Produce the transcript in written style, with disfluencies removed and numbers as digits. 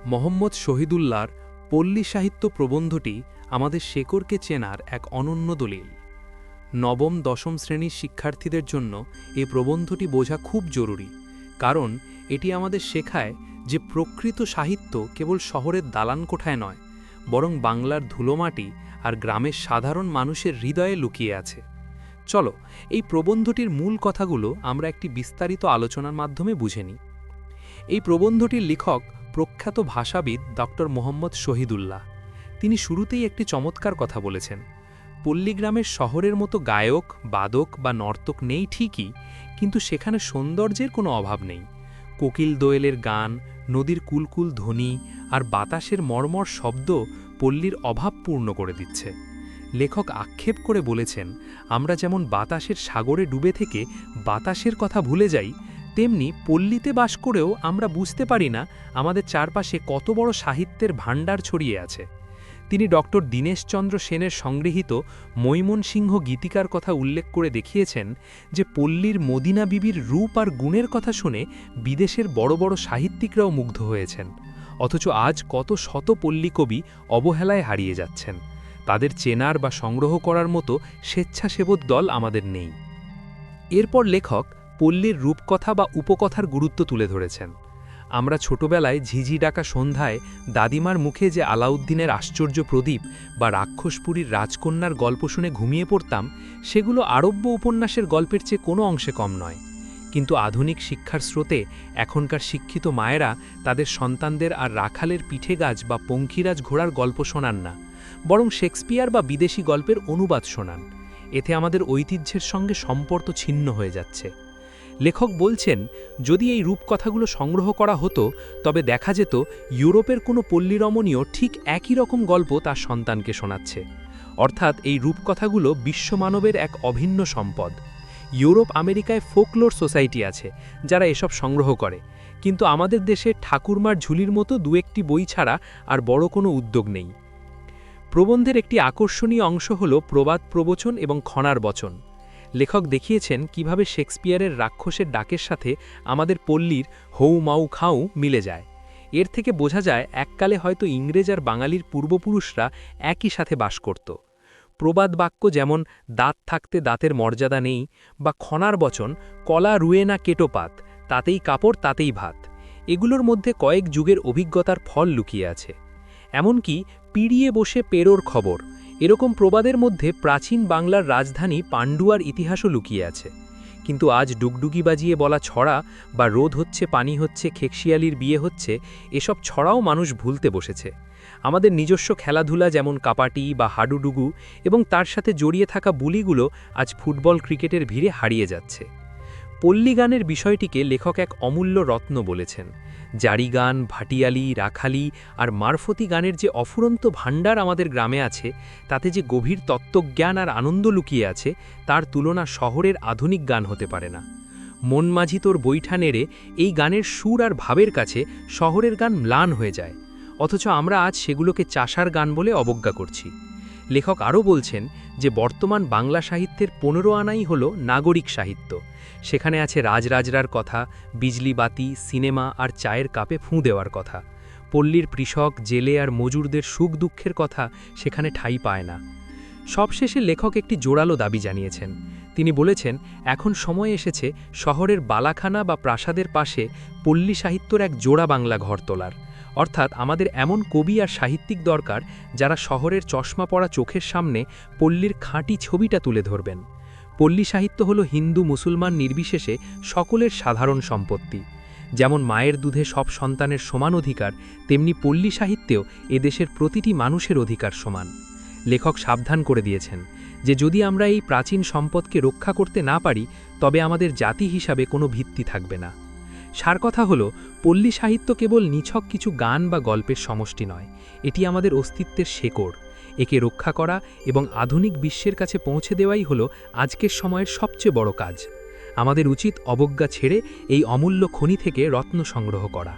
মোহাম্মদ শহীদুল্লাহর পল্লী সাহিত্য প্রবন্ধটি আমাদের শেকড়কে চেনার এক অনন্য দলিল। নবম-দশম শ্রেণীর শিক্ষার্থীদের জন্য এই প্রবন্ধটি বোঝা খুব জরুরি, কারণ এটি আমাদের শেখায় যে প্রকৃত সাহিত্য কেবল শহরের দালানকোঠায় নয়, বরং বাংলার ধুলোমাটি আর গ্রামের সাধারণ মানুষের হৃদয়ে লুকিয়ে আছে। চলো এই প্রবন্ধটির মূল কথাগুলো আমরা একটি বিস্তারিত আলোচনার মাধ্যমে বুঝে নিই। এই প্রবন্ধটির লেখক প্রখ্যাত ভাষাবিদ ডক্টর মোহাম্মদ শহীদুল্লাহ। তিনি শুরুতেই একটি চমৎকার কথা বলেছেন। পল্লীগ্রামের শহরের মতো গায়ক, বাদক বা নর্তক নেই ঠিকই, কিন্তু সেখানে সৌন্দর্যের কোনো অভাব নেই। কোকিল দোয়েলের গান, নদীর কুলকুল ধ্বনি আর বাতাসের মর্মর শব্দ পল্লীর অভাব পূর্ণ করে দিচ্ছে। লেখক আক্ষেপ করে বলেছেন, আমরা যেমন বাতাসের সাগরে ডুবে থেকে বাতাসের কথা ভুলে যাই, তেমনি পল্লীতে বাস করেও আমরা বুঝতে পারি না আমাদের চারপাশে কত বড় সাহিত্যের ভাণ্ডার ছড়িয়ে আছে। তিনি ডক্টর দীনেশচন্দ্র সেনের সংগৃহীত মৈমনসিংহ গীতিকার কথা উল্লেখ করে দেখিয়েছেন যে পল্লীর মদিনা বিবির রূপ আর গুণের কথা শুনে বিদেশের বড় বড় সাহিত্যিকরাও মুগ্ধ হয়েছেন, অথচ আজ কত শত পল্লী কবি অবহেলায় হারিয়ে যাচ্ছেন। তাদের চেনার বা সংগ্রহ করার মতো স্বেচ্ছাসেবক দল আমাদের নেই। এরপর লেখক পল্লীর রূপকথা বা উপকথার গুরুত্ব তুলে ধরেছেন। আমরা ছোটবেলায় ঝিঝি ডাকা সন্ধ্যায় দাদিমার মুখে যে আলাউদ্দিনের আশ্চর্য প্রদীপ বা রাক্ষসপুরীর রাজকন্যার গল্প শুনে ঘুমিয়ে পড়তাম, সেগুলো আরব্য উপন্যাসের গল্পের চেয়ে কোনো অংশে কম নয়। কিন্তু আধুনিক শিক্ষার স্রোতে এখনকার শিক্ষিত মায়েরা তাদের সন্তানদের আর রাখালের পিঠে গাছ বা পঙ্খিরাজ ঘোড়ার গল্প শোনান না, বরং শেক্সপিয়ার বা বিদেশি গল্পের অনুবাদ শোনান। এতে আমাদের ঐতিহ্যের সঙ্গে সম্পর্ক ছিন্ন হয়ে যাচ্ছে। লেখক বলছেন, যদি এই রূপকথাগুলো সংগ্রহ করা হতো, তবে দেখা যেত ইউরোপের কোনো পল্লীরমণীয় ঠিক একই রকম গল্প তার সন্তানকে শোনাচ্ছে। অর্থাৎ এই রূপকথাগুলো বিশ্বমানবের এক অভিন্ন সম্পদ। ইউরোপ আমেরিকায় ফোকলোর সোসাইটি আছে যারা এসব সংগ্রহ করে, কিন্তু আমাদের দেশে ঠাকুরমার ঝুলির মতো দু একটি বই ছাড়া আর বড় কোনো উদ্যোগ নেই। প্রবন্ধের একটি আকর্ষণীয় অংশ হল প্রবাদ প্রবচন এবং খনার বচন। লেখক দেখিয়েছেন কিভাবে শেক্সপিয়ারের রাক্ষসের ডাকের সাথে আমাদের পল্লীর হৌ মাউ খাউ মিলে যায়। এর থেকে বোঝা যায় এককালে হয়তো ইংরেজ আর বাঙালির পূর্বপুরুষরা একই সাথে বাস করত। প্রবাদ বাক্য যেমন দাঁত থাকতে দাঁতের মর্যাদা নেই, বা খনার বচন কলা রুয়ে না কেটোপাত, তাতেই কাপড় তাতেই ভাত, এগুলোর মধ্যে কয়েক যুগের অভিজ্ঞতার ফল লুকিয়ে আছে। এমনকি পিড়িয়ে বসে পেরোর খবর, এরকম প্রবাদের মধ্যে প্রাচীন বাংলার রাজধানী পান্ডুয়ার ইতিহাসও লুকিয়ে আছে। কিন্তু আজ ডুগডুগি বাজিয়ে বলা ছড়া বা রোদ হচ্ছে পানি হচ্ছে খেকশিয়ালির বিয়ে হচ্ছে, এসব ছড়াও মানুষ ভুলতে বসেছে। আমাদের নিজস্ব খেলাধুলা যেমন কাপাটি বা হাডুডুগু এবং তার সাথে জড়িয়ে থাকা বুলিগুলো আজ ফুটবল ক্রিকেটের ভিড়ে হারিয়ে যাচ্ছে। পল্লী গানের বিষয়টিকে লেখক এক অমূল্য রত্ন বলেছেন। জারি গান, ভাটিয়ালি, রাখালি আর মারফতি গানের যে অফুরন্ত ভাণ্ডার আমাদের গ্রামে আছে, তাতে যে গভীর তত্ত্বজ্ঞান আর আনন্দ লুকিয়ে আছে, তার তুলনা শহরের আধুনিক গান হতে পারে না। মন মাঝি তোর বৈঠা নেড়ে, এই গানের সুর আর ভাবের কাছে শহরের গান ম্লান হয়ে যায়, অথচ আমরা আজ সেগুলোকে চাষার গান বলে অবজ্ঞা করছি। লেখক আরও বলছেন যে বর্তমান বাংলা সাহিত্যের 15 আনাই হল নাগরিক সাহিত্য। সেখানে আছে রাজরাজরার কথা, বিজলি বাতি, সিনেমা আর চায়ের কাপে ফুঁ দেওয়ার কথা। পল্লীর কৃষক, জেলে আর মজুরদের সুখ দুঃখের কথা সেখানে ঠাঁই পায় না। সবশেষে লেখক একটি জোরালো দাবি জানিয়েছেন। তিনি বলেছেন, এখন সময় এসেছে শহরের বালাখানা বা প্রাসাদের পাশে পল্লী সাহিত্যর এক জোড়া বাংলা ঘর তোলার। অর্থাৎ আমাদের এমন কবি আর সাহিত্যিক দরকার যারা শহরের চশমা পড়া চোখের সামনে পল্লীর খাঁটি ছবিটা তুলে ধরবেন। পল্লী সাহিত্য হল হিন্দু মুসলমান নির্বিশেষে সকলের সাধারণ সম্পত্তি। যেমন মায়ের দুধে সব সন্তানের সমান অধিকার, তেমনি পল্লী সাহিত্যেও এদেশের প্রতিটি মানুষের অধিকার সমান। লেখক সাবধান করে দিয়েছেন যে যদি আমরা এই প্রাচীন সম্পদকে রক্ষা করতে না পারি, তবে আমাদের জাতি হিসাবে কোনো ভিত্তি থাকবে না। সার কথা হল, পল্লী সাহিত্য কেবল নিছক কিছু গান বা গল্পের সমষ্টি নয়, এটি আমাদের অস্তিত্বের শেকড়। একে রক্ষা করা এবং আধুনিক বিশ্বের কাছে পৌঁছে দেওয়াই হল আজকের সময়ের সবচেয়ে বড় কাজ। আমাদের উচিত অবজ্ঞা ছেড়ে এই অমূল্য খনি থেকে রত্ন সংগ্রহ করা।